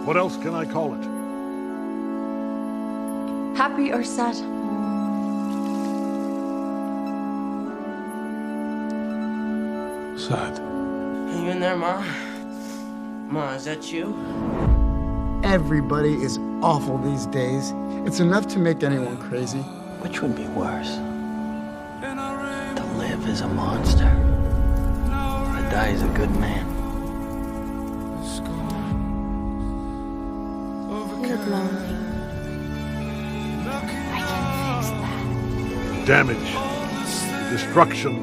What else can I call it? Happy or sad? Sad. Are you in there, Ma? Ma, is that you? Everybody is awful these days. It's enough to make anyone crazy. Which would be worse? To live as a monster, or to die as a good man? You look lonely. I can fix that. Damage. Destruction.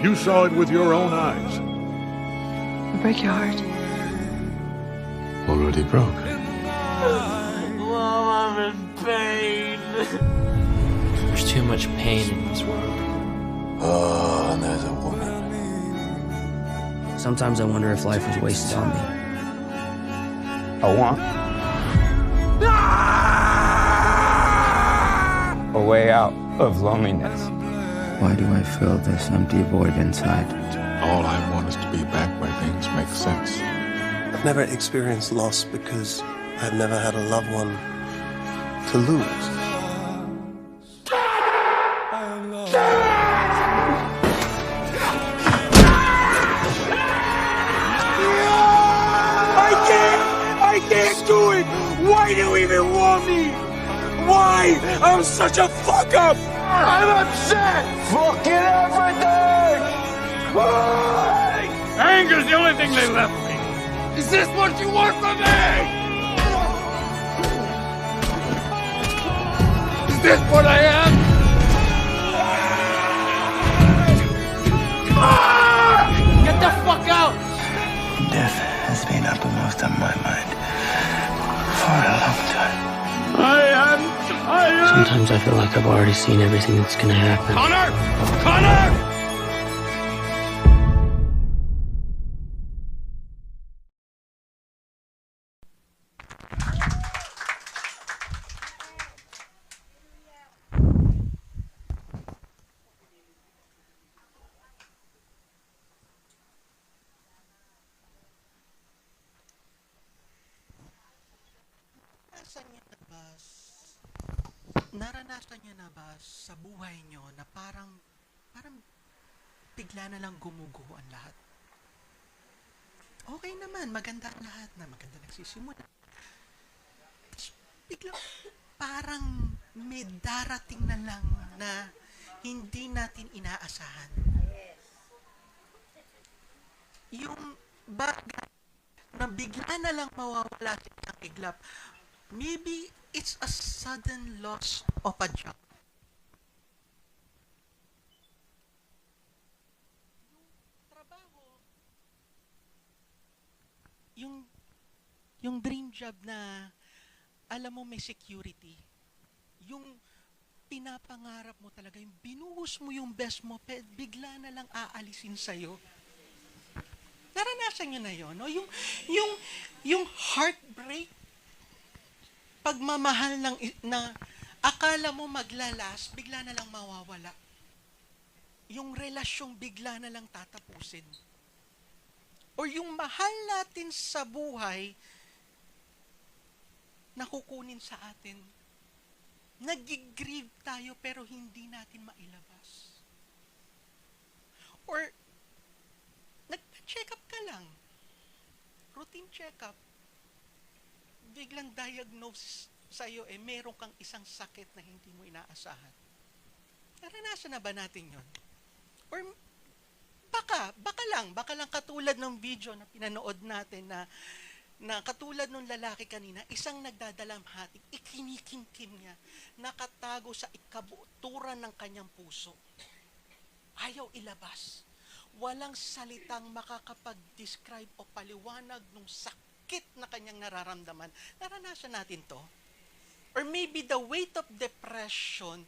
You saw it with your own eyes. I'll break your heart. Already broke. Mom, I'm in pain. There's too much pain in this world. Oh, and there's a woman. Sometimes I wonder if life was wasted on me. I want a way out of loneliness. Why do I feel this empty void inside? All I want is to be back where things make sense. I've never experienced loss because I've never had a loved one to lose. I can't do it! Why do you even want me? Why? I'm such a fuck up! I'm upset! Fucking everything! Why? Anger's the only thing they left me. Is this what you want from me? Is this what I am? Get the fuck out! Death has been uppermost on my mind for a long time. I am tired! Sometimes I feel like I've already seen everything that's gonna happen. Connor! Connor! Naranasan niyo na ba sa buhay niyo na parang bigla na lang gumuguho ang lahat? Okay naman, maganda ang lahat na maganda nagsisimula. Bigla parang may darating na lang na hindi natin inaasahan. Yung bagay na bigla na lang mawawala sa isang iglap. Maybe it's a sudden loss of a job. Yung dream job na alam mo may security. Yung pinapangarap mo talaga, yung binuhos mo yung best mo, bigla na lang aalisin sa'yo. Naranasan nyo na yun, no? Yung heartbreak, pagmamahal ng na akala mo maglalas, bigla na lang mawawala. Yung relasyong bigla na lang tatapusin. Or yung mahal natin sa buhay, nakukunin sa atin. Nag-grieve tayo pero hindi natin mailabas. Or nagpa-check up ka lang. Routine check-up. Biglang diagnosis sa'yo, meron kang isang sakit na hindi mo inaasahan. Naranasan na ba natin yon? Or baka lang katulad ng video na pinanood natin na katulad ng lalaki kanina, isang nagdadalamhati, ikinikim-kim niya, nakatago sa ikabuturan ng kanyang puso. Ayaw ilabas. Walang salitang makakapag-describe o paliwanag ng sakit na kanyang nararamdaman. Naranasan natin to. Or maybe the weight of depression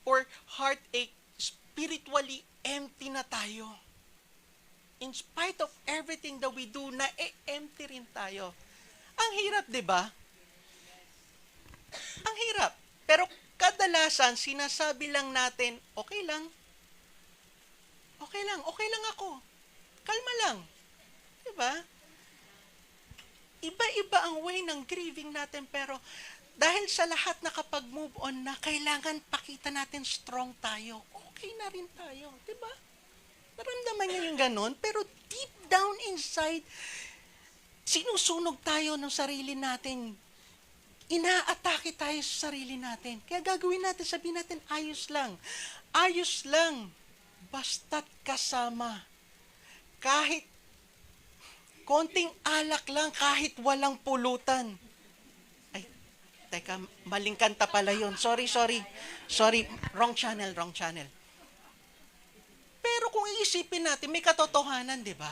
or heartache, spiritually empty na tayo. In spite of everything that we do, empty rin tayo. Ang hirap, di ba? Ang hirap. Pero kadalasan, sinasabi lang natin, okay lang ako. Kalma lang. Di ba? Iba-iba ang way ng grieving natin, pero dahil sa lahat nakapag-move on na, kailangan pakita natin strong tayo. Okay na rin tayo, di ba? Naramdaman niyo yung ganon, pero deep down inside, sinusunog tayo ng sarili natin. Inaatake tayo sa sarili natin. Kaya gagawin natin, sabihin natin, ayos lang. Ayos lang. Basta't kasama. Kahit konting alak lang, kahit walang pulutan. Ay, teka, maling kanta pala yun. Sorry. Wrong channel. Pero kung iisipin natin, may katotohanan, di ba?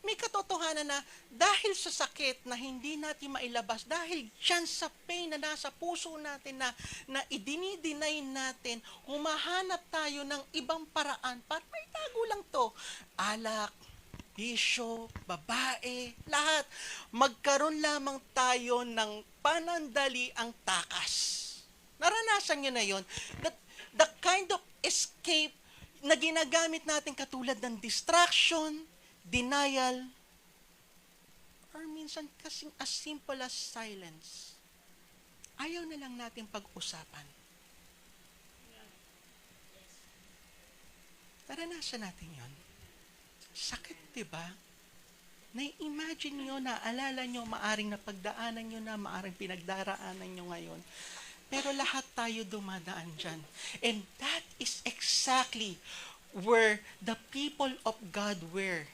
May katotohanan na dahil sa sakit na hindi natin mailabas, dahil dyan sa pain na nasa puso natin na idinideny natin, humahanap tayo ng ibang paraan para may tago lang to. Alak, bisyo, babae, lahat. Magkaroon lamang tayo ng panandali ang takas. Naranasan nyo na yon. The kind of escape na ginagamit natin katulad ng distraction, denial, or minsan kasing as simple as silence. Ayaw na lang natin pag-usapan. Naranasan natin yon. Sakit, diba? Na-imagine nyo, naalala nyo, maaring napagdaanan nyo na, maaring pinagdaraanan nyo ngayon. Pero lahat tayo dumadaan dyan. And that is exactly where the people of God were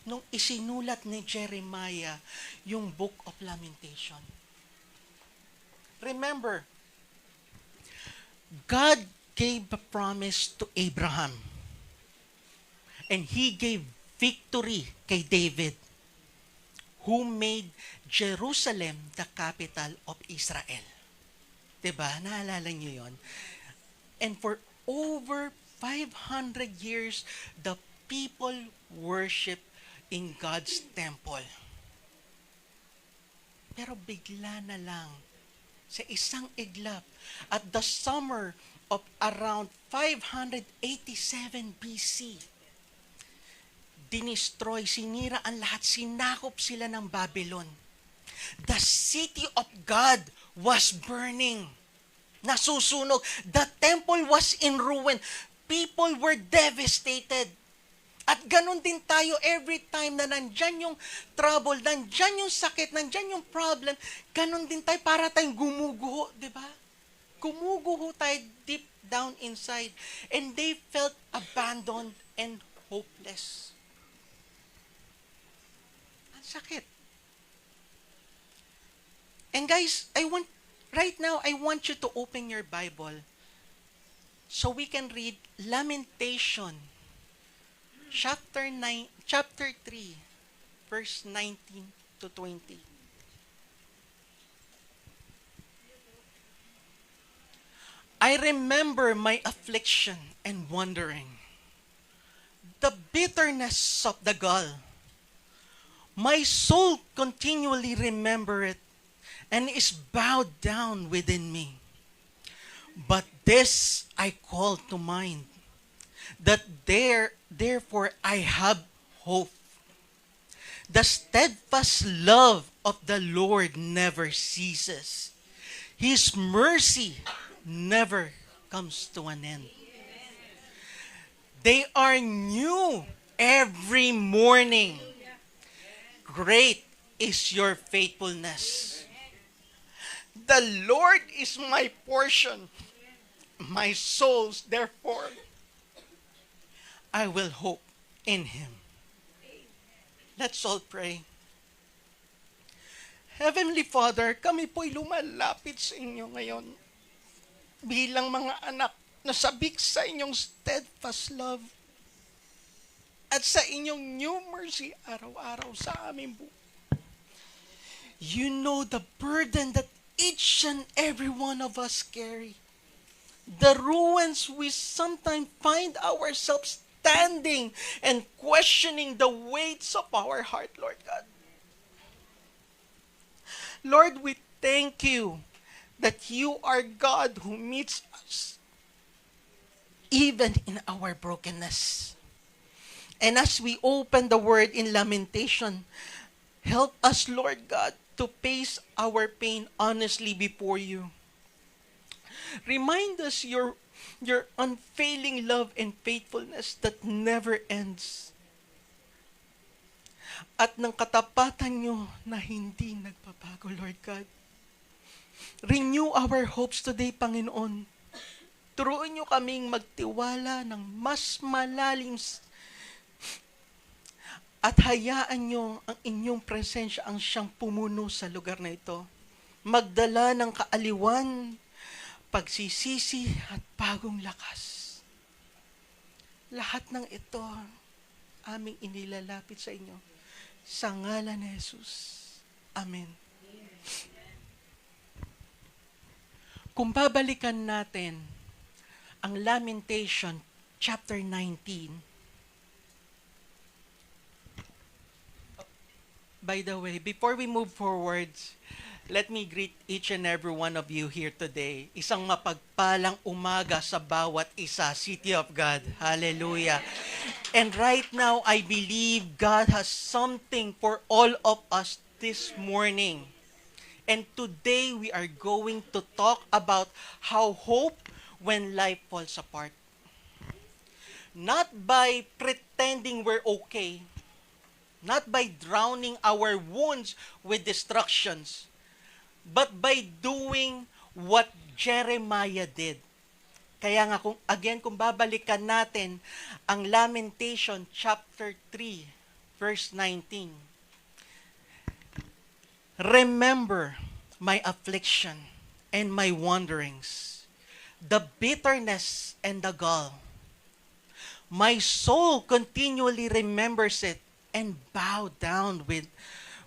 nung isinulat ni Jeremiah yung Book of Lamentation. Remember, God gave a promise to Abraham. And He gave victory kay David, who made Jerusalem the capital of Israel. Diba? Naalala niyo yon? And for over 500 years, the people worship in God's temple. Pero bigla na lang, sa isang iglap, at the summer of around 587 BC, dinistroy, sinira ang lahat, sinakop sila ng Babylon. The city of God was burning. Nasusunog. The temple was in ruin. People were devastated. At ganun din tayo every time na nandyan yung trouble, nandyan yung sakit, nandyan yung problem, ganun din tayo para tayong gumuguho, di ba? Gumuguho tayo deep down inside. And they felt abandoned and hopeless. Ang sakit. And guys, right now, I want you to open your Bible so we can read Lamentation chapter 3, verse 19 to 20. I remember my affliction and wandering, the bitterness of the gall. My soul continually remember it, and is bowed down within me. But this I call to mind, that therefore I have hope. The steadfast love of the Lord never ceases. His mercy never comes to an end. They are new every morning. Great is your faithfulness. The Lord is my portion. My souls, therefore, I will hope in Him. Let's all pray. Heavenly Father, kami po'y lumalapit sa inyo ngayon bilang mga anak na sabik sa inyong steadfast love at sa inyong new mercy araw-araw sa aming buhay. You know the burden that each and every one of us carry. The ruins we sometimes find ourselves standing and questioning the weights of our heart, Lord God. Lord, we thank you that you are God who meets us even in our brokenness. And as we open the word in lamentation, help us, Lord God, to face our pain honestly before you. Remind us your unfailing love and faithfulness that never ends. At ng katapatan nyo na hindi nagbabago, Lord God. Renew our hopes today, Panginoon. Turuan nyo kaming magtiwala ng mas malalim at hayaan nyo ang inyong presensya ang siyang pumuno sa lugar na ito. Magdala ng kaaliwan, pagsisisi at bagong lakas. Lahat ng ito aming inilalapit sa inyo. Sa ngalan ni Jesus. Amen. Kung babalikan natin ang Lamentation chapter 19. By the way, before we move forward, let me greet each and every one of you here today. Isang mapagpalang umaga sa bawat isa, City of God. Hallelujah. And right now, I believe God has something for all of us this morning. And today, we are going to talk about how hope when life falls apart. Not by pretending we're okay, not by drowning our wounds with distractions, but by doing what Jeremiah did. Kaya nga, kung babalikan natin ang Lamentation chapter 3, verse 19. Remember my affliction and my wanderings, the bitterness and the gall. My soul continually remembers it and bow down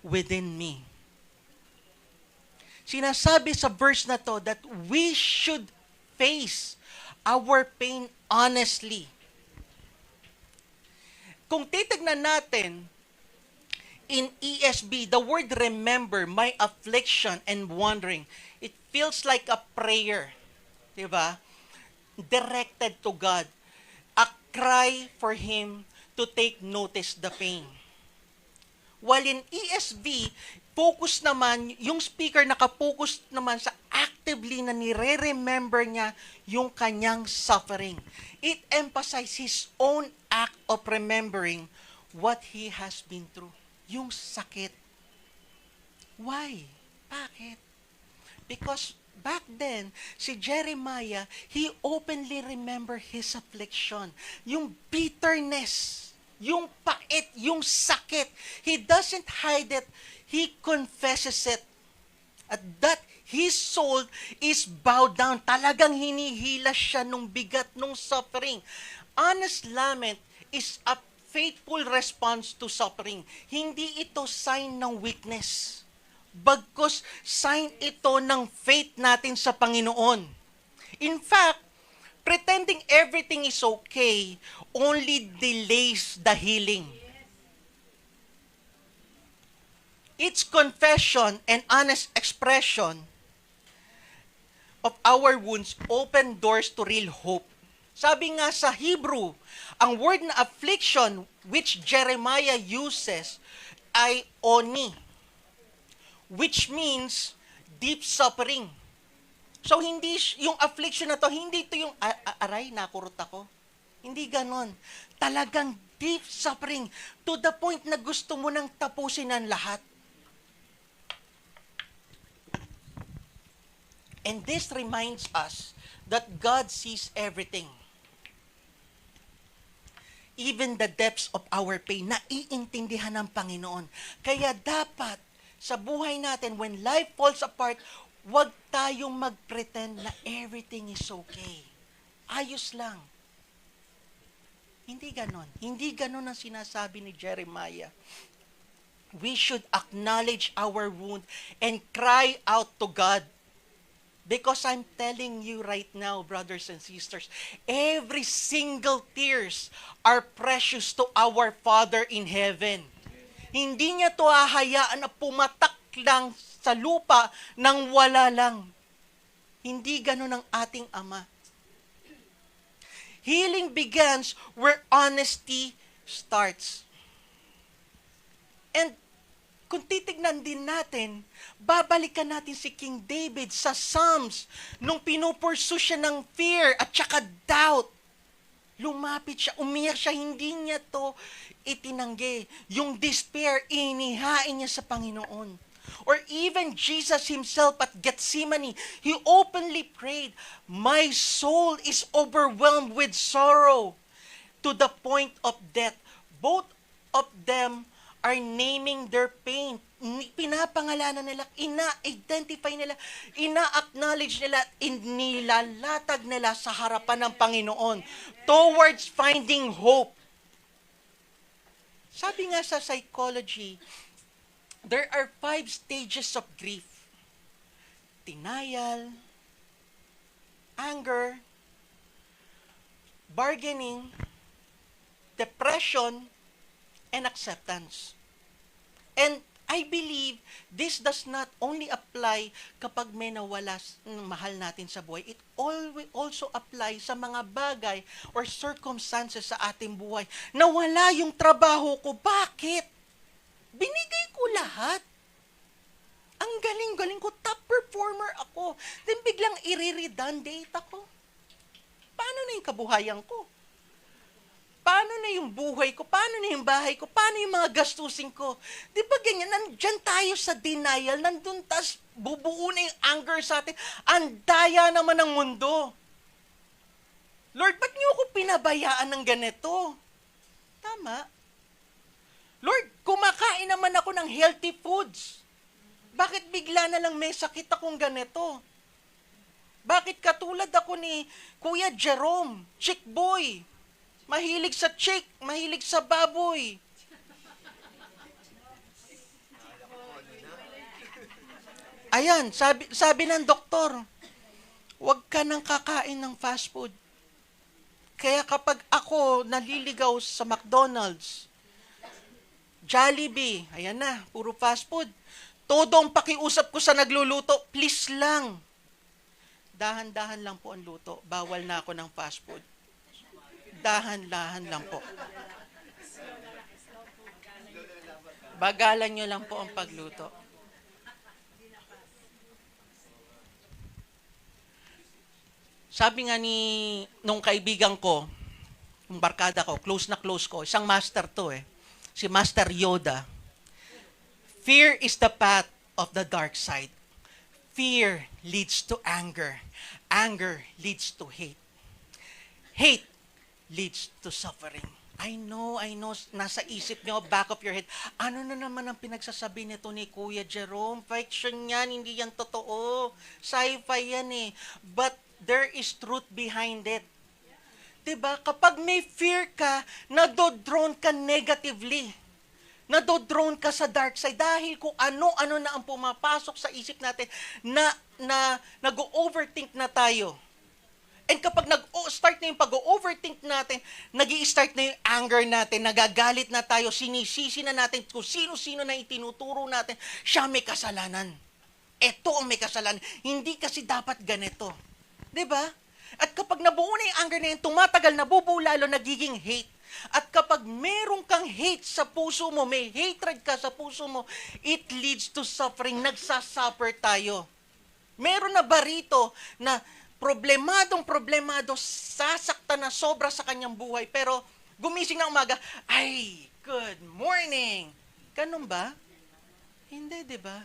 within me. Sinasabi sa verse na to that we should face our pain honestly. Kung titignan natin, in ESV, the word remember, my affliction and wandering, it feels like a prayer. Diba? Directed to God. A cry for Him to take notice the pain. While in ESV, focus naman, yung speaker nakapokus naman sa actively na nire-remember niya yung kanyang suffering. It emphasizes his own act of remembering what he has been through. Yung sakit. Why? Bakit? Because back then, si Jeremiah, he openly remembered his affliction. Yung bitterness, yung pait, yung sakit. He doesn't hide it. He confesses it. At that his soul is bowed down. Talagang hinihila siya nung bigat, nung suffering. Honest lament is a faithful response to suffering. Hindi ito sign ng weakness. Bagkus sign ito ng faith natin sa Panginoon. In fact, pretending everything is okay only delays the healing. Its confession and honest expression of our wounds open doors to real hope. Sabi nga sa Hebrew, ang word na affliction which Jeremiah uses ay oni, which means deep suffering. So hindi yung affliction na to, hindi ito yung aray, nakurot ako. Hindi ganon. Talagang deep suffering to the point na gusto mo nang tapusin ang lahat. And this reminds us that God sees everything. Even the depths of our pain, naiintindihan ng Panginoon. Kaya dapat sa buhay natin, when life falls apart, huwag tayong mag-pretend na everything is okay. Ayos lang. Hindi ganon. Hindi ganon ang sinasabi ni Jeremiah. We should acknowledge our wound and cry out to God. Because I'm telling you right now, brothers and sisters, every single tears are precious to our Father in heaven. Hindi niya to hahayaan na pumatak lang sa lupa nang wala lang. Hindi ganun ang ating Ama. Healing begins where honesty starts. And kung titignan din natin, babalikan natin si King David sa Psalms nung pinupursue siya ng fear at saka doubt. Lumapit siya, umiyak siya, hindi niya to itinanggi. Yung despair, inihain niya sa Panginoon. Or even Jesus himself at Gethsemane, he openly prayed, "My soul is overwhelmed with sorrow to the point of death." Both of them are naming their pain. Pinapangalanan nila, ina-identify nila, ina-acknowledge nila, inilalatag nila sa harapan ng Panginoon towards finding hope. Sabi nga sa psychology, there are 5 stages of grief. Denial, anger, bargaining, depression, and acceptance. And I believe this does not only apply kapag may nawala ng mahal natin sa buhay. It also applies sa mga bagay or circumstances sa ating buhay. Nawala yung trabaho ko. Bakit? Binigay ko lahat. Ang galing-galing ko. Top performer ako. Then biglang i-redundate ako. Paano na yung kabuhayan ko? Paano na yung buhay ko? Paano na yung bahay ko? Paano yung mga gastusin ko? Di ba ganyan? Nandyan tayo sa denial. Nandun tas bubuo na yung anger sa atin. Ang daya naman ng mundo. Lord, ba't niyo ako pinabayaan ng ganito? Tama. Lord, kumakain naman ako ng healthy foods. Bakit bigla na lang may sakit akong ganito? Bakit katulad ako ni Kuya Jerome, chick boy? Mahilig sa chick, mahilig sa baboy. Ayan, sabi ng doktor, huwag ka nang kakain ng fast food. Kaya kapag ako naliligaw sa McDonald's, Jollibee, ayan na, puro fast food. Todo ang pakiusap ko sa nagluluto, please lang. Dahan-dahan lang po ang luto. Bawal na ako ng fast food. Dahan-dahan lang po. Bagalan nyo lang po ang pagluto. Sabi nga nung kaibigan ko, yung barkada ko, close na close ko, isang master to si Master Yoda. Fear is the path of the dark side. Fear leads to anger. Anger leads to hate. Hate leads to suffering. I know, nasa isip nyo, back of your head, ano na naman ang pinagsasabi nito ni Kuya Jerome? Fiction yan, hindi yan totoo. Sci-fi yan But there is truth behind it. Diba? Kapag may fear ka, nadodrone ka negatively. Nadodrone ka sa dark side dahil kung ano-ano na ang pumapasok sa isip natin na nag-overthink na tayo. And kapag nag-start na yung pag-overthink natin, nag-i-start na yung anger natin, nagagalit na tayo, sinisisi na natin kung sino-sino na itinuturo natin, siya may kasalanan. Ito ang may kasalanan. Hindi kasi dapat ganito. Diba? At kapag nabuo na yung anger na yun, tumatagal, nabubuo lalo, nagiging hate. At kapag meron kang hate sa puso mo, may hatred ka sa puso mo, it leads to suffering. Nagsasuffer tayo. Meron na ba rito na problemado, sasaktan na sobra sa kanyang buhay, pero gumising na umaga, ay, good morning. Ganun ba? Hindi, di ba?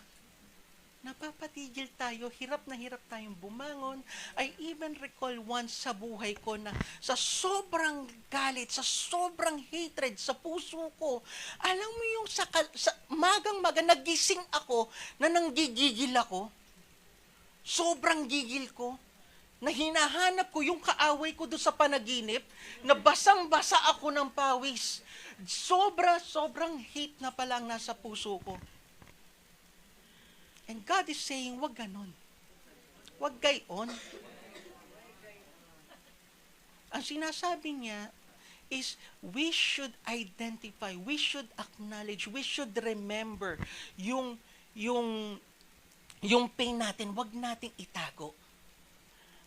Napapatigil tayo, hirap na hirap tayong bumangon. I even recall once sa buhay ko na sa sobrang galit, sa sobrang hatred sa puso ko, alam mo yung sa magang-maga, nagising ako na nanggigigil ako. Sobrang gigil ko. Na hinahanap ko yung kaaway ko doon sa panaginip, na basang-basa ako ng pawis. Sobrang hate na palang nasa puso ko. And God is saying, wag ganon. Wag gayon. Ang sinasabi niya is, we should identify, we should acknowledge, we should remember yung pain natin, wag nating itago.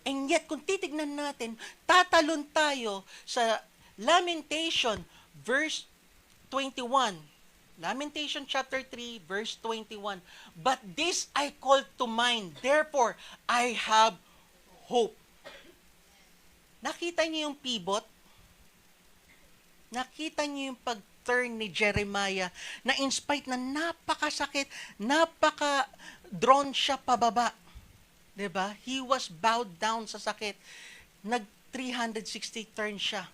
And yet, kung titignan natin, tatalon tayo sa Lamentation, verse 21. Lamentation chapter 3, verse 21. But this I call to mind, therefore I have hope. Nakita niyo yung pivot? Nakita niyo yung pag-turn ni Jeremiah na in spite na napakasakit, napaka-drawn siya pababa. 'Di ba? He was bowed down sa sakit. Nag 360 turn siya.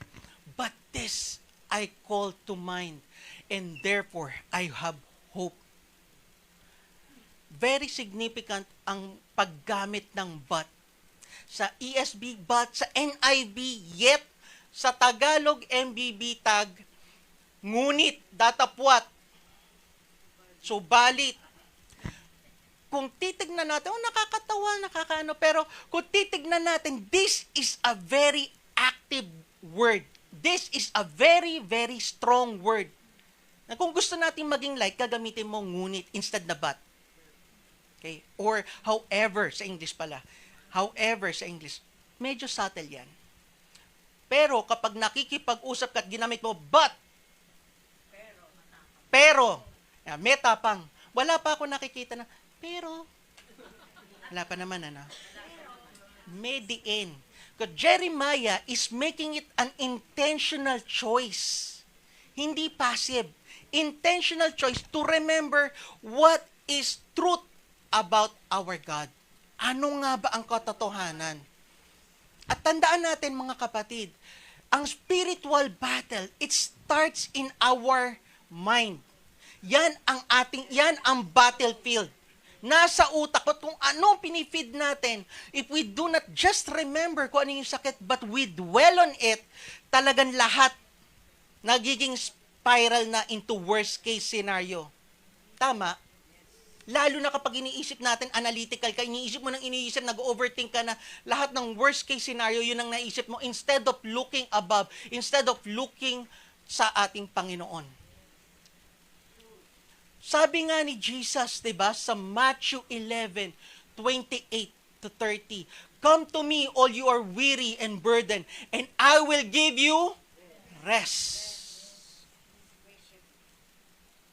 But this I call to mind, and therefore I have hope. Very significant ang paggamit ng but. Sa ESV but, sa NIV yet, sa Tagalog MBB tag, ngunit, datapwat. So, balit. Kung titignan natin, nakakatawa, nakakaano, pero kung titignan natin, this is a very active word. This is a very, very strong word. Na kung gusto natin maging like, gagamitin mo ngunit instead na but. Okay? Or however, sa English pala. However, sa English, medyo subtle yan. Pero kapag nakikipag-usap ka at ginamit mo, but, pero, may tapang. Wala pa ako nakikita na, pero, wala pa naman, ano? May the end. Because Jeremiah is making it an intentional choice. Hindi passive. Intentional choice to remember what is truth about our God. Ano nga ba ang katotohanan? At tandaan natin mga kapatid, ang spiritual battle, it starts in our mind. Yan ang battlefield. Nasa utak at kung anong pinifeed natin, if we do not just remember kung ano yung sakit, but we dwell on it, talagang lahat nagiging spiral na into worst case scenario. Tama? Lalo na kapag iniisip natin, analytical ka, iniisip mo nang iniisip, nag-overthink ka na lahat ng worst case scenario, yun ang naisip mo, instead of looking above, instead of looking sa ating Panginoon. Sabi nga ni Jesus, 'di ba, sa Matthew 11:28-30, come to me all you are weary and burdened, and I will give you rest.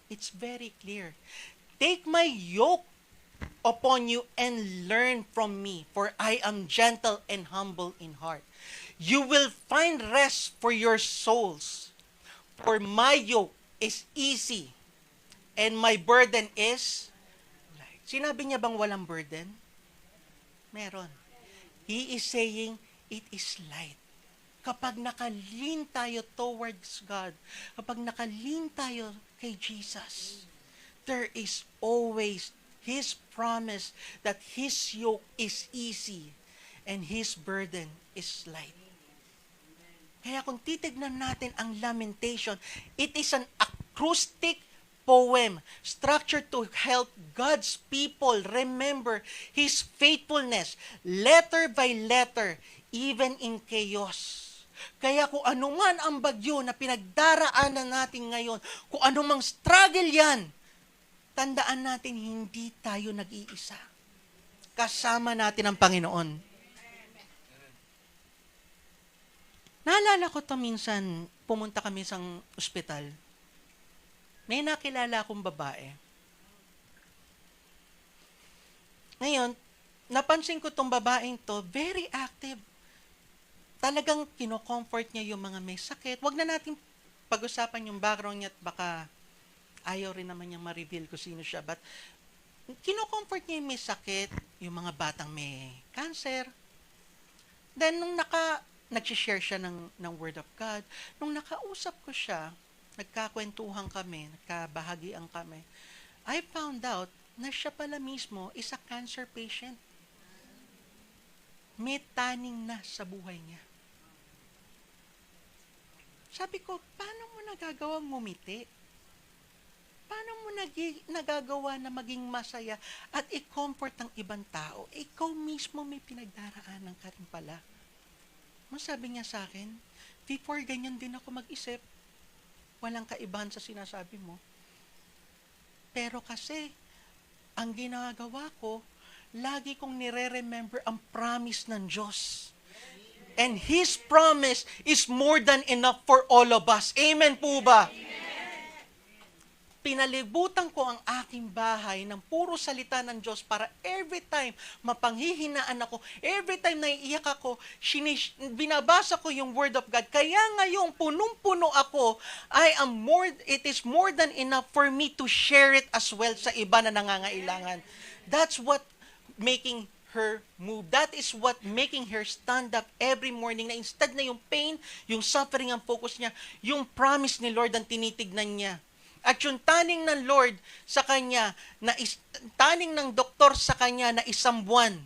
It's very clear. Take my yoke upon you and learn from me, for I am gentle and humble in heart. You will find rest for your souls, for my yoke is easy and my burden is light. Sinabi niya bang walang burden? Meron. He is saying it is light. Kapag nakalin tayo towards God, kapag nakalin tayo kay Jesus, there is always His promise that His yoke is easy and His burden is light. Kaya kung titignan natin ang Lamentation, it is an acoustic poem structured to help God's people remember His faithfulness, letter by letter, even in chaos. Kaya kung ano man ang bagyo na pinagdaraanan natin ngayon, kung ano mang struggle yan, tandaan natin hindi tayo nag-iisa. Kasama natin ang Panginoon. Naalala ko to minsan, pumunta kami sa ospital. May nakilala akong babae. Ngayon, napansin ko tong babaeng to, very active. Talagang kino-comfort niya yung mga may sakit. Huwag na natin pag-usapan yung background niya at baka ayaw rin naman niyang ma-reveal kung sino siya. But kino-comfort niya yung may sakit, yung mga batang may cancer. Then, nung nag-share siya ng Word of God, nung nakausap ko siya, nagkakwentuhan kami, nagkabahagian kami, I found out na siya pala mismo is a cancer patient. May taning na sa buhay niya. Sabi ko, paano mo nagagawang ngumiti? Paano mo nagagawa na maging masaya at i-comfort ang ibang tao? Ikaw mismo may pinagdaraanan ka rin pala. Sabi niya sa akin, before ganyan din ako mag-isip. Walang kaibahan sa sinasabi mo. Pero kasi, ang ginagawa ko, lagi kong nire-remember ang promise ng Diyos. And His promise is more than enough for all of us. Amen po ba? Amen. pinalibutan ko ang aking bahay ng puro salita ng Diyos para every time mapanghihinaan ako, every time naiiyak ako, binabasa ko yung Word of God. Kaya ngayong punong-puno ako, it is more than enough for me to share it as well sa iba na nangangailangan. That's what making her move. That is what making her stand up every morning, na instead na yung pain, yung suffering ang focus niya, yung promise ni Lord ang tinitignan niya. At yung taning ng Lord sa kanya, taning ng doktor sa kanya na 1 buwan,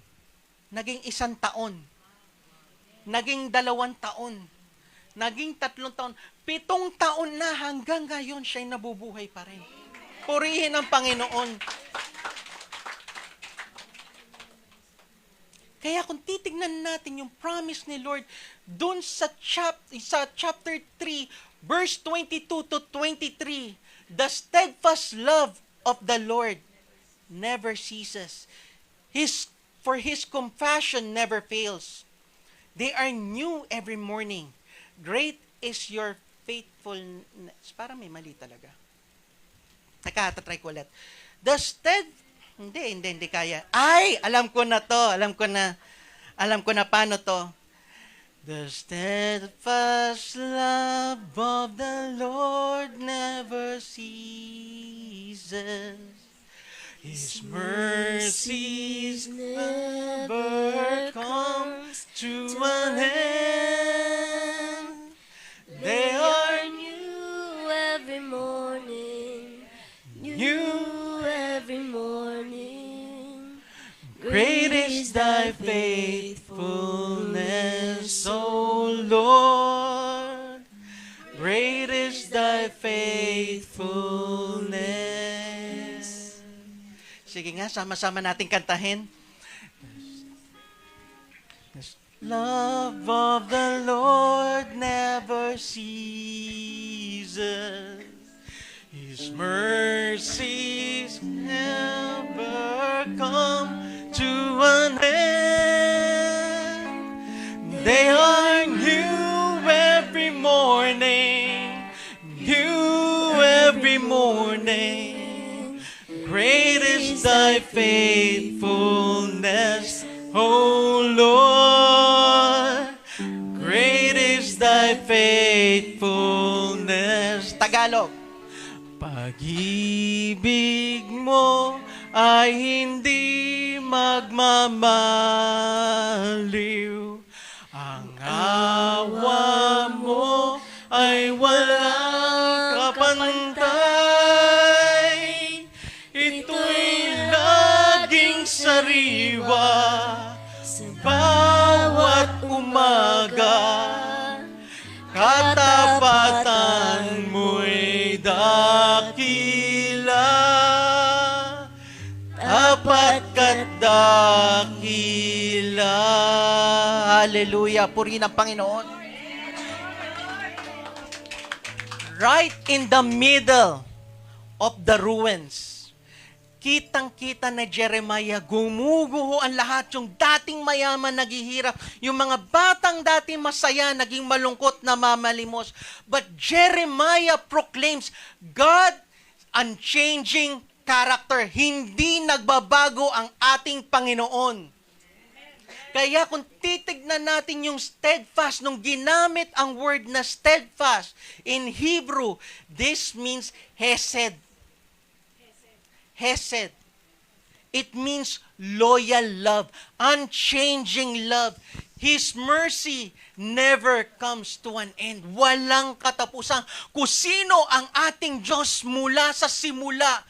naging 1 taon, naging 2 taon, naging 3 taon, 7 taon na hanggang ngayon siya'y nabubuhay pa rin. Purihin ang Panginoon. Kaya kung titignan natin yung promise ni Lord dun sa chapter 3, verse 22 to 23, the steadfast love of the Lord never ceases. For His compassion never fails. They are new every morning. Great is your faithfulness. Parang may mali talaga. Tatatry ko ulit. Hindi kaya. Alam ko na to. Alam ko na paano to. The steadfast love of the Lord never ceases. His mercies never comes to an end. They are new every morning. New every morning. Great is thy faithfulness, O Lord. Great is thy faithfulness. Sige nga, sama-sama natin kantahin. The love of the Lord never ceases. His mercies never come to an end. They are new every morning, new every morning. Great is thy faithfulness, O Lord. Great is thy faithfulness. Tagalog. Pag-ibig mo ay hindi magmamaliw. Ang awa mo ay walang kapantay. Ito'y laging sariwa sa bawat umaga. Katapatan mo'y dakila, tapat ka't dakila. Hallelujah! Purihin ang Panginoon. Right in the middle of the ruins, kitang-kita na Jeremiah, gumuguho ang lahat, yung dating mayaman naghihirap, yung mga batang dating masaya, naging malungkot na mamalimos. But Jeremiah proclaims, God, unchanging character, hindi nagbabago ang ating Panginoon. Kaya kung titignan natin yung steadfast, nung ginamit ang word na steadfast in Hebrew, this means hesed. Hesed. It means loyal love, unchanging love. His mercy never comes to an end. Walang katapusan. Kung sino ang ating Diyos mula sa simula,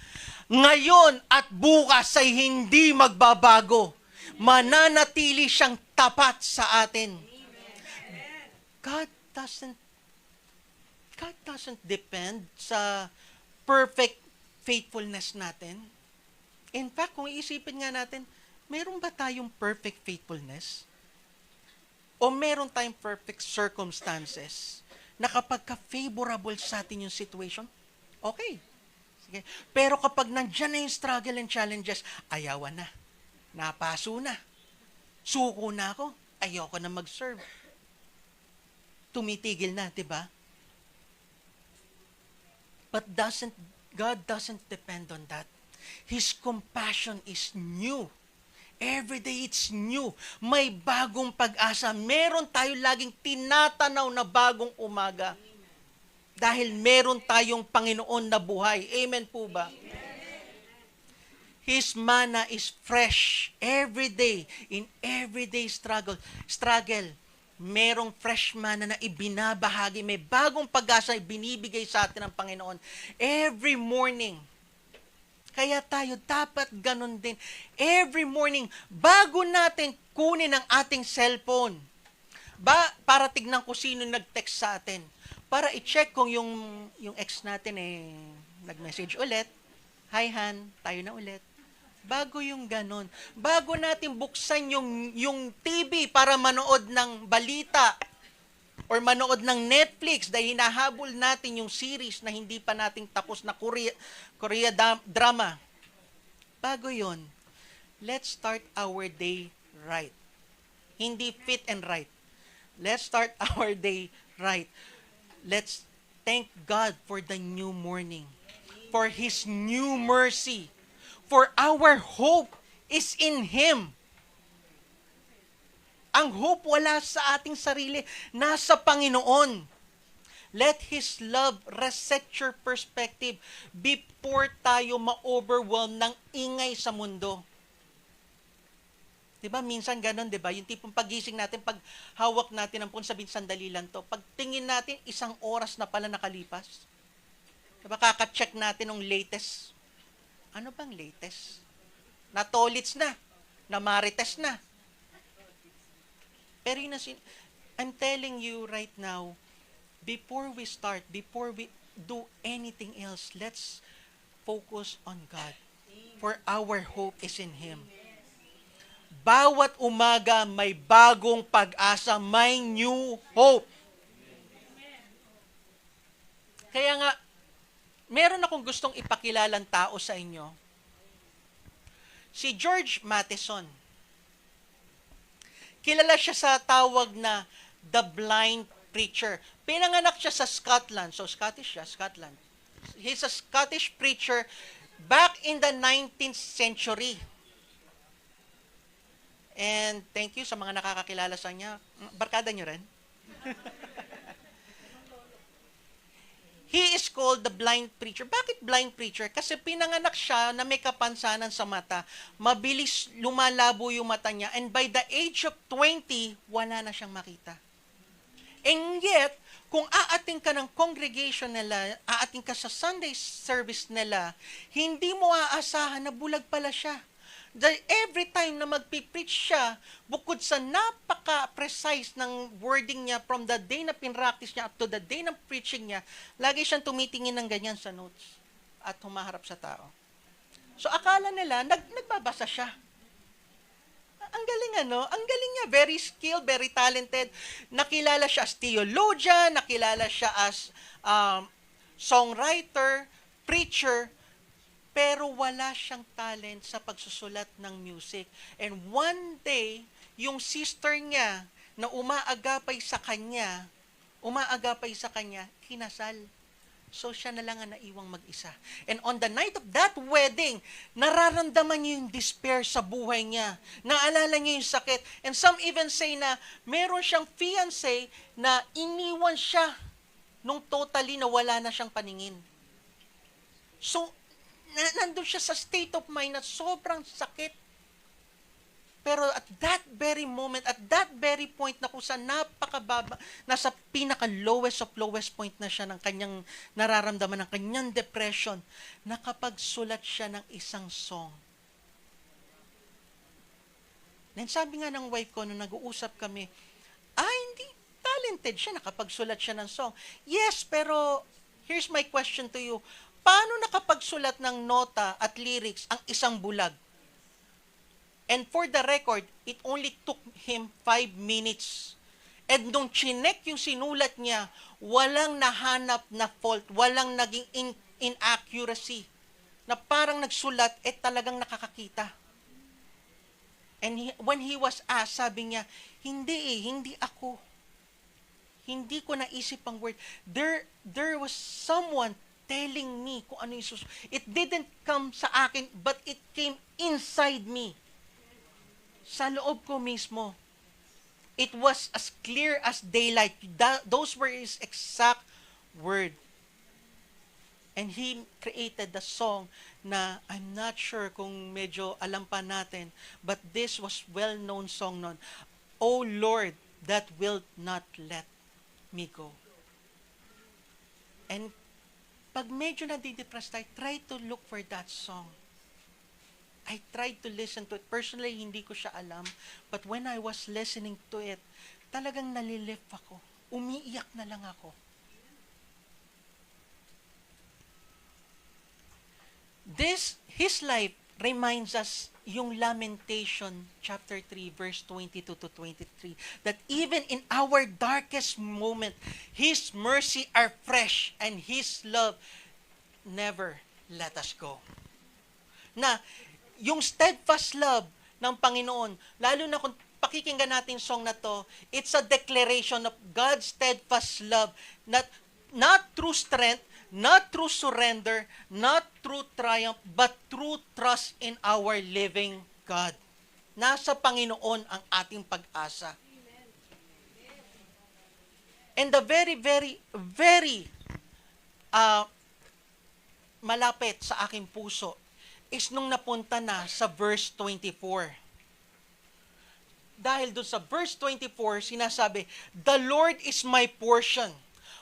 ngayon at bukas ay hindi magbabago. Mananatili siyang tapat sa atin. God doesn't depend sa perfect faithfulness natin. In fact, kung iisipin nga natin, meron ba tayong perfect faithfulness? O meron tayong perfect circumstances na kapag ka-favorable sa atin yung situation, okay. Sige. Pero kapag nandyan na yung struggle and challenges, ayawan na. Napaso na. Suko na ako. Ayoko na mag-serve. Tumitigil na, di ba? But doesn't God doesn't depend on that. His compassion is new. Every day it's new. May bagong pag-asa. Meron tayo laging tinatanaw na bagong umaga. Dahil meron tayong Panginoon na buhay. Amen po ba? His manna is fresh every day. In everyday struggle, merong fresh manna na ibinabahagi. May bagong pag-asa ibinibigay sa atin ng Panginoon. Every morning. Kaya tayo dapat ganun din. Every morning, bago natin kunin ang ating cellphone, para tignan ko sino nag-text sa atin, para i-check kung yung ex natin nag-message ulit, hi Han, tayo na ulit. Bago yung ganun. Bago natin buksan yung TV para manood ng balita or manood ng Netflix dahil hinahabol natin yung series na hindi pa nating tapos na Korea drama. Bago yon, let's start our day right. Hindi fit and right. Let's start our day right. Let's thank God for the new morning, for His new mercy, for our hope is in Him. Ang hope wala sa ating sarili, nasa Panginoon. Let His love reset your perspective before tayo ma-overwhelm ng ingay sa mundo. Diba, minsan ganun, diba? Yung tipong pagising natin, pag hawak natin ng phone, sabihin, sandali lang to. Pag tingin natin, 1 oras na pala nakalipas. Diba, kaka-check natin ng latest. Ano bang latest? Na-tolits na. Na-marites na. Pero I'm telling you right now, before we start, before we do anything else, let's focus on God. For our hope is in Him. Bawat umaga may bagong pag-asa, may new hope. Kaya nga, meron akong gustong ipakilalang tao sa inyo. Si George Matheson. Kilala siya sa tawag na The Blind Preacher. Pinanganak siya sa Scotland. So, Scottish siya, Scotland. He's a Scottish preacher back in the 19th century. And thank you sa mga nakakakilala sa niya. Barkada niyo rin? He is called the blind preacher. Bakit blind preacher? Kasi pinanganak siya na may kapansanan sa mata. Mabilis lumalabo yung mata niya. And by the age of 20, wala na siyang makita. And yet, kung aating ka ng congregation nila, aating ka sa Sunday service nila, hindi mo aasahan na bulag pala siya. Dahil every time na magpipreach siya, bukod sa napaka-precise ng wording niya from the day na pinractice niya up to the day ng preaching niya, lagi siyang tumitingin ng ganyan sa notes at humaharap sa tao. So akala nila, nagbabasa siya. Ang galing Ang galing niya. Very skilled, very talented. Nakilala siya as theologian, nakilala siya as songwriter, preacher, pero wala siyang talent sa pagsusulat ng music. And one day, yung sister niya na umaagapay sa kanya, kinasal. So siya na lang ang naiwang mag-isa. And on the night of that wedding, nararamdaman niya yung despair sa buhay niya. Naalala niya yung sakit. And some even say na meron siyang fiancé na iniwan siya nung totally na wala na siyang paningin. So, nandun siya sa state of mind na sobrang sakit. Pero at that very moment, at that very point na kung saan napakababa, nasa pinaka-lowest of lowest point na siya ng kanyang nararamdaman, ng kanyang depression, nakapagsulat siya ng isang song. Then sabi nga ng wife ko, nung nag-uusap kami, hindi talented siya, nakapagsulat siya ng song. Yes, pero here's my question to you. Paano nakapagsulat ng nota at lyrics ang isang bulag? And for the record, it only took him 5 minutes. And nung chinek yung sinulat niya, walang nahanap na fault, walang naging inaccuracy. Na parang nagsulat, talagang nakakakita. And when he was asked, sabi niya, hindi ako. Hindi ko naisip ang word. There was someone telling me kung ano yung It didn't come sa akin, but it came inside me. Sa loob ko mismo. It was as clear as daylight. Those were his exact word. And he created the song na I'm not sure kung medyo alam pa natin, but this was well-known song nun. O Lord, that wilt not let me go. And pag medyo nadidepress tayo, try to look for that song. I tried to listen to it. Personally, hindi ko siya alam. But when I was listening to it, talagang nalilift ako. Umiiyak na lang ako. His life reminds us yung Lamentation chapter 3 verse 22 to 23 that even in our darkest moment, His mercy are fresh and His love never let us go. Na yung steadfast love ng Panginoon, lalo na kung pakikinggan natin song na to, it's a declaration of God's steadfast love, not through strength, not through surrender, not through triumph, but through trust in our living God. Nasa Panginoon ang ating pag-asa. And the very, very, very malapit sa aking puso is nung napunta na sa verse 24. Dahil doon sa verse 24, sinasabi, the Lord is my portion.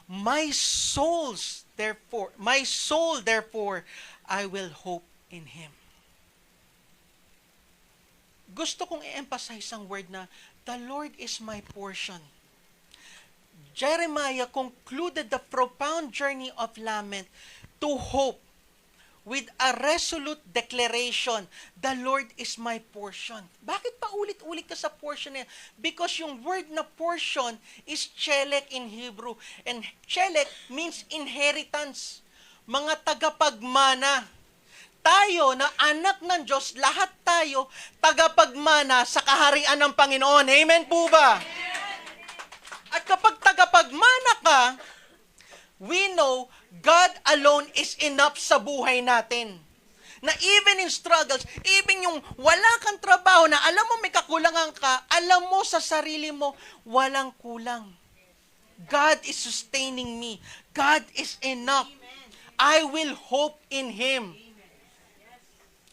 My soul, therefore, I will hope in Him. Gusto kong i-emphasize ang word na, the Lord is my portion. Jeremiah concluded the profound journey of lament to hope with a resolute declaration, the Lord is my portion. Bakit pa ulit-ulit ka sa portion na yan? Because yung word na portion is chelek in Hebrew. And chelek means inheritance. Mga tagapagmana. Tayo na anak ng Diyos, lahat tayo tagapagmana sa kaharian ng Panginoon. Amen po ba? At kapag tagapagmana ka, we know God alone is enough sa buhay natin. Na even in struggles, even yung wala kang trabaho, na alam mo may kakulangan ka, alam mo sa sarili mo, walang kulang. God is sustaining me. God is enough. I will hope in Him.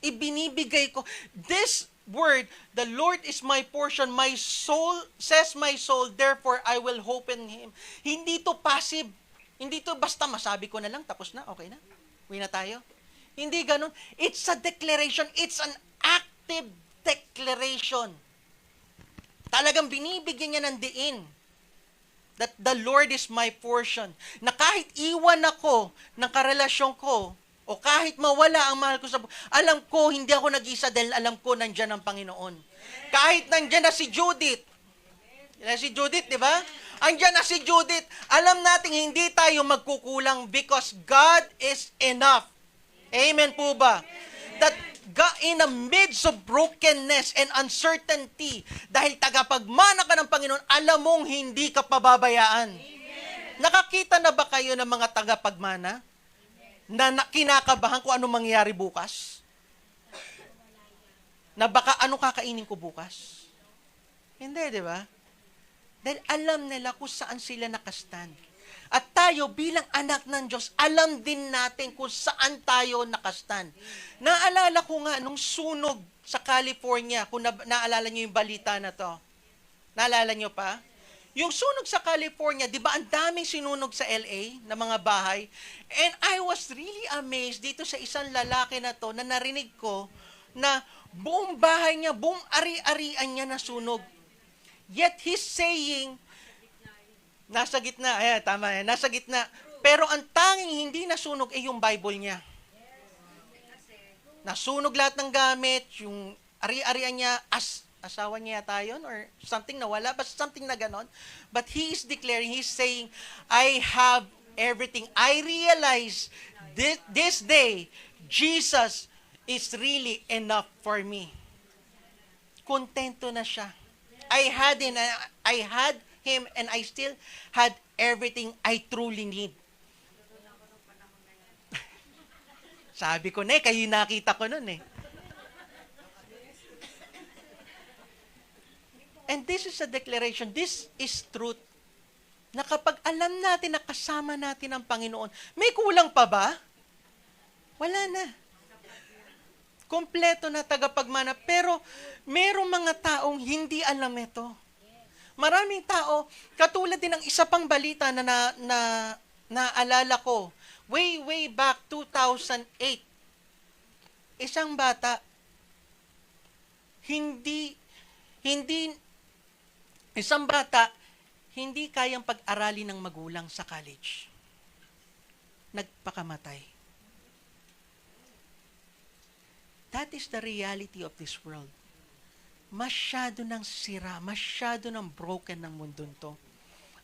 Ibinibigay ko. This word, the Lord is my portion, my soul, says my soul, therefore I will hope in Him. Hindi to passive. Hindi to basta masabi ko na lang, tapos na, okay na. Uwi na tayo. Hindi ganun. It's a declaration. It's an active declaration. Talagang binibigyan niya ng diin that the Lord is my portion. Na kahit iwan ako ng karelasyon ko, o kahit mawala ang mahal ko sa buhay, alam ko, hindi ako nag-isa dahil alam ko nandyan ang Panginoon. Kahit nandyan na si Judith. Si Judith, di ba? Andyan na si Judith. Alam natin hindi tayo magkukulang because God is enough. Amen po ba? That God, in the midst of brokenness and uncertainty, dahil tagapagmana ka ng Panginoon, alam mong hindi ka pababayaan. Nakakita na ba kayo ng mga tagapagmana na kinakabahan kung ano mangyayari bukas? Na baka ano kakainin ko bukas? Hindi, di ba? Dahil alam nila kung saan sila nakastand. At tayo bilang anak ng Diyos, alam din natin kung saan tayo nakastand. Naalala ko nga nung sunog sa California, kung naalala nyo yung balita na to. Naalala nyo pa? Yung sunog sa California, di ba ang daming sinunog sa LA na mga bahay? And I was really amazed dito sa isang lalaki na to na narinig ko na buong bahay niya, buong ari-arian niya nasunog. Yet he's saying, nasa gitna, tama yan, nasa gitna. Pero ang tanging hindi nasunog ay yung Bible niya. Nasunog lahat ng gamit, yung ari-arian niya, asawa niya yata yun, or something na wala, but something na ganon. But he is declaring, he's saying, I have everything. I realize this day, Jesus is really enough for me. Kontento na siya. I had him and I still had everything I truly need. Sabi ko na kayo nakita ko nun eh. And this is a declaration. This is truth. Na kapag alam natin na kasama natin ang Panginoon, may kulang pa ba? Wala na. Kompleto na tagapagmana. Pero merong mga taong hindi alam ito. Maraming tao, katulad din ng isa pang balita na naalala ko, way back 2008, isang bata, hindi kayang pag-aralin ng magulang sa college. Nagpakamatay. That is the reality of this world. Masyado ng sira, masyado ng broken ng mundo to.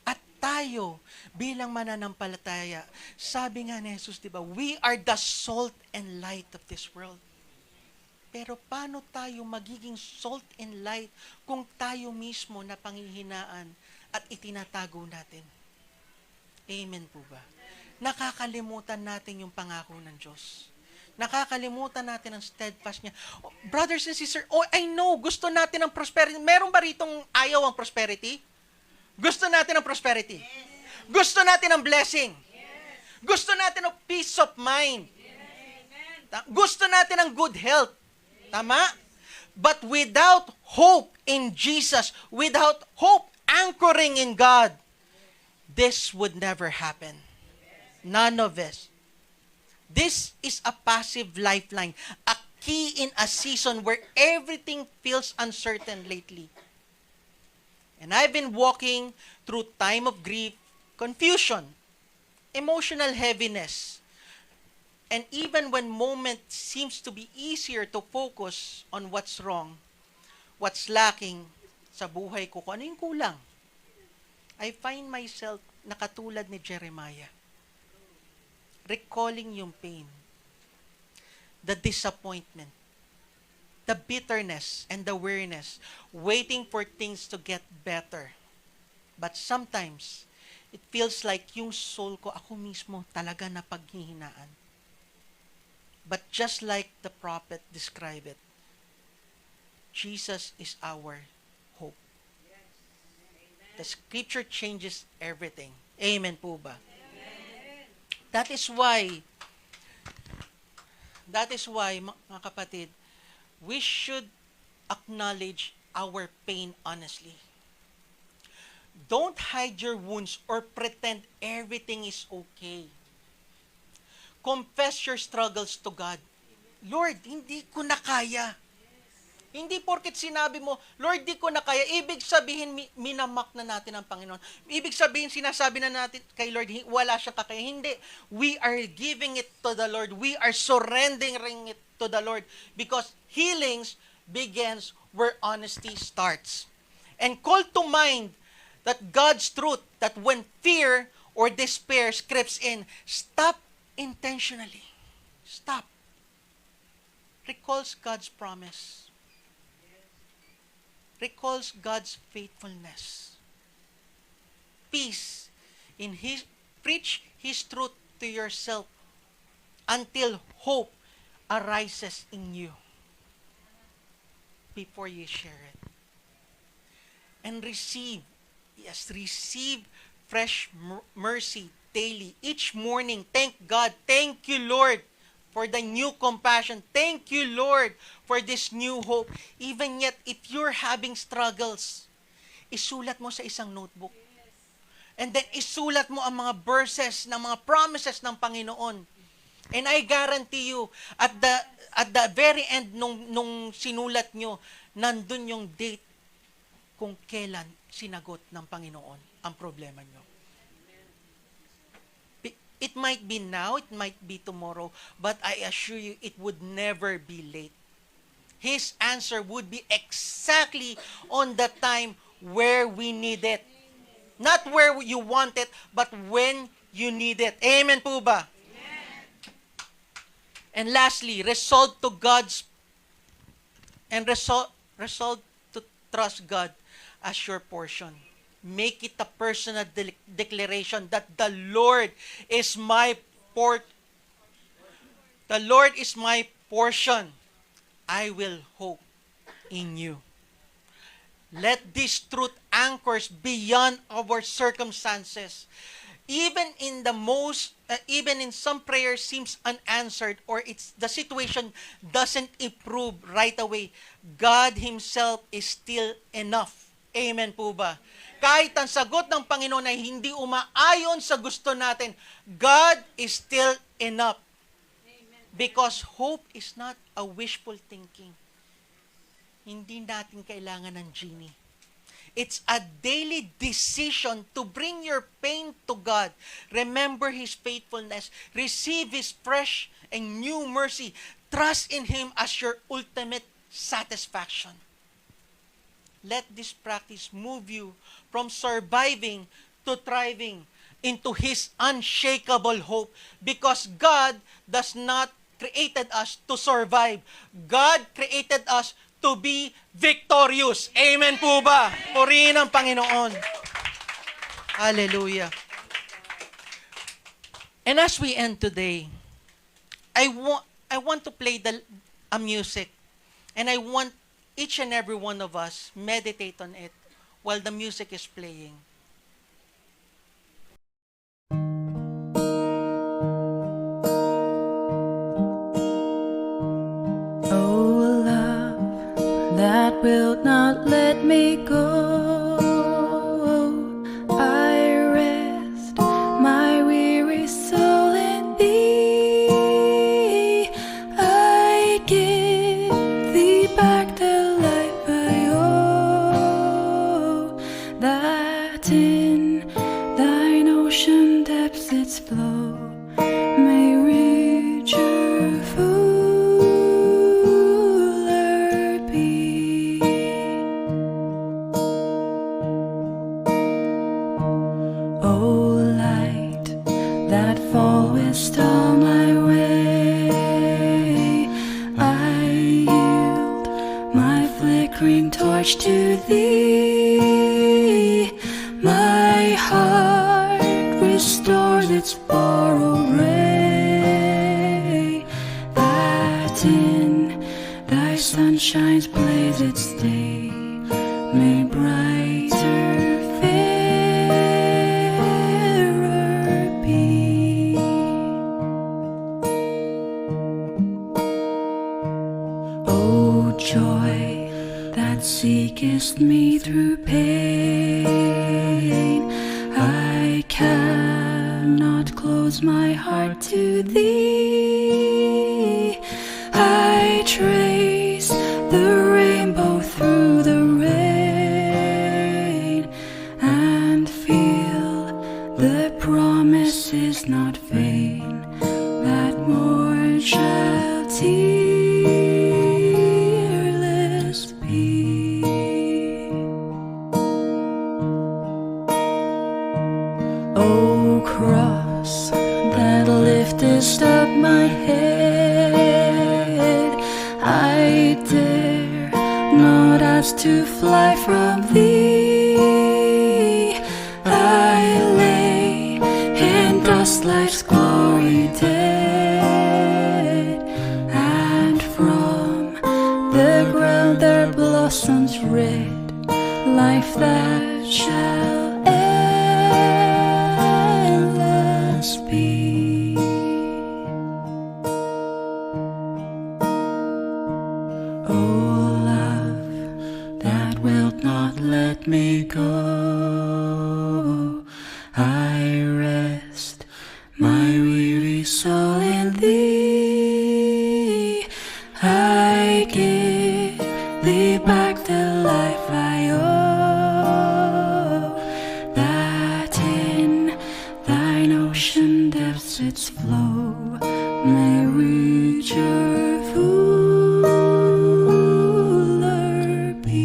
At tayo, bilang mananampalataya, sabi nga ni Jesus, di ba, we are the salt and light of this world. Pero paano tayo magiging salt and light kung tayo mismo na panghihinaan at itinatago natin? Amen po ba? Nakakalimutan natin yung pangako ng Diyos. Nakakalimutan natin ang steadfast niya. Oh, brothers and sisters, I know, gusto natin ng prosperity. Meron ba ritong ayaw ang prosperity? Gusto natin ng prosperity. Yes. Gusto natin ng blessing. Yes. Gusto natin ng peace of mind. Yes. Gusto natin ng good health. Tama? But without hope in Jesus, without hope anchoring in God, this would never happen. None of this. This is a passive lifeline, a key in a season where everything feels uncertain lately. And I've been walking through time of grief, confusion, emotional heaviness, and even when moment seems to be easier to focus on what's wrong, what's lacking sa buhay ko, kung ano yung kulang, I find myself nakatulad ni Jeremiah, recalling yung pain, the disappointment, the bitterness, and the weariness, waiting for things to get better. But sometimes, it feels like yung soul ko, ako mismo, talaga napaghihinaan. But just like the prophet described it, Jesus is our hope. The scripture changes everything. Amen po ba? That is why, mga kapatid, we should acknowledge our pain honestly. Don't hide your wounds or pretend everything is okay. Confess your struggles to God. Lord, hindi ko na kaya. Hindi porket sinabi mo, Lord, di ko na kaya, ibig sabihin, minamak na natin ang Panginoon. Ibig sabihin, sinasabi na natin kay Lord, wala siyang kakaya. Hindi. We are giving it to the Lord. We are surrendering it to the Lord. Because healings begins where honesty starts. And call to mind that God's truth, that when fear or despair creeps in, stop intentionally. Stop. Recalls God's promise. Recalls God's faithfulness. Peace in preach His truth to yourself until hope arises in you before you share it. And receive fresh mercy daily. Each morning, thank God. Thank you, Lord, for the new compassion. Thank you, Lord, for this new hope. Even yet, if you're having struggles, isulat mo sa isang notebook. And then, isulat mo ang mga verses, ng mga promises ng Panginoon. And I guarantee you, at the very end nung sinulat nyo, nandun yung date kung kailan sinagot ng Panginoon ang problema nyo. It might be now, it might be tomorrow, but I assure you, it would never be late. His answer would be exactly on the time where we need it. Not where you want it, but when you need it. Amen po ba? Amen. And lastly, resolve to trust God as your portion. Make it a personal declaration that the Lord is my The Lord is my portion. I will hope in you. Let this truth anchors beyond our circumstances. Even in some prayers seems unanswered, or the situation doesn't improve right away, God Himself is still enough. Amen po ba? Kahit ang sagot ng Panginoon ay hindi umaayon sa gusto natin, God is still enough. Because hope is not a wishful thinking. Hindi natin kailangan ng genie. It's a daily decision to bring your pain to God. Remember His faithfulness. Receive His fresh and new mercy. Trust in Him as your ultimate satisfaction. Let this practice move you from surviving to thriving into His unshakable hope, because God does not created us to survive. God created us to be victorious. Amen po ba? Purihin ang Panginoon. Hallelujah. And as we end today, I want to play a music, and I want each and every one of us meditate on it while the music is playing. That will not let me go. I rest my weary soul in Thee. I give Thee back the life I owe, that in Thine ocean depths its flow may reach your full. All my way, I yield my flickering torch to Thee. My heart restores its borrowed ray, that in Thy sunshine's blaze its day may brighter fairer be. Joy that seekest me through pain, I cannot close my heart to Thee. I trace the rainbow through the rain, and feel the promise is not vain, that more shall teach. O cross that liftest up my head, I dare not ask to fly from Thee. I lay in dust life's glory dead, and from the ground there blossoms red life that shall be. O love that wilt not let me go, I rest my weary soul in Thee. I give Thee back the life I owe, that in Thine ocean depths its flow may reach your fuller be.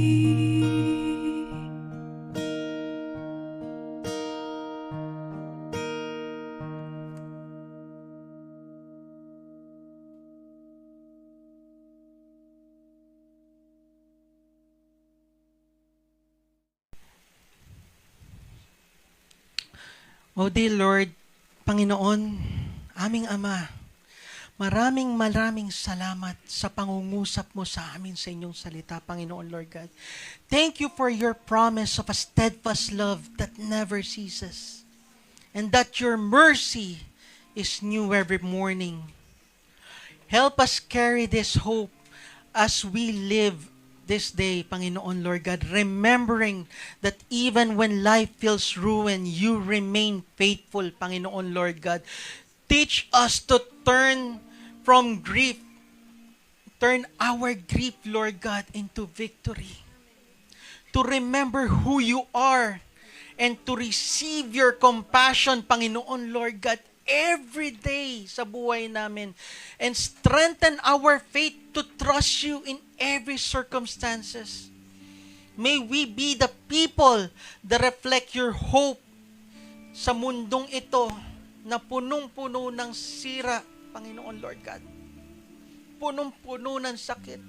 O dear Lord, Panginoon, aming Ama, Maraming salamat sa pangungusap mo sa amin sa inyong salita, Panginoon Lord God. Thank you for your promise of a steadfast love that never ceases, and that your mercy is new every morning. Help us carry this hope as we live this day, Panginoon Lord God, remembering that even when life feels ruined, you remain faithful, Panginoon Lord God. Teach us to turn from grief, turn our grief, Lord God, into victory. To remember who you are and to receive your compassion, Panginoon Lord God, every day sa buhay namin. And strengthen our faith to trust you in every circumstances. May we be the people that reflect your hope sa mundong ito na punong-puno ng sira, Panginoon Lord God. Punong-puno ng sakit.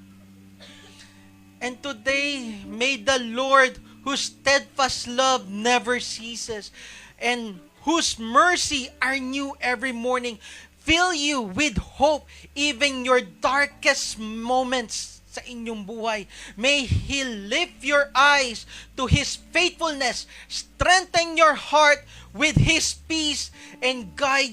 And today, may the Lord, whose steadfast love never ceases, and whose mercy are new every morning, fill you with hope, even your darkest moments sa inyong buhay. May He lift your eyes to His faithfulness, strengthen your heart with His peace, and guide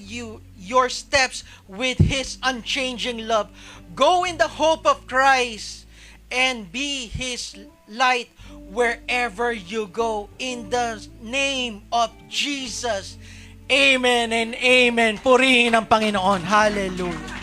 your steps with His unchanging love. Go in the hope of Christ and be His light wherever you go. In the name of Jesus. Amen and amen. Purihin ang Panginoon. Hallelujah.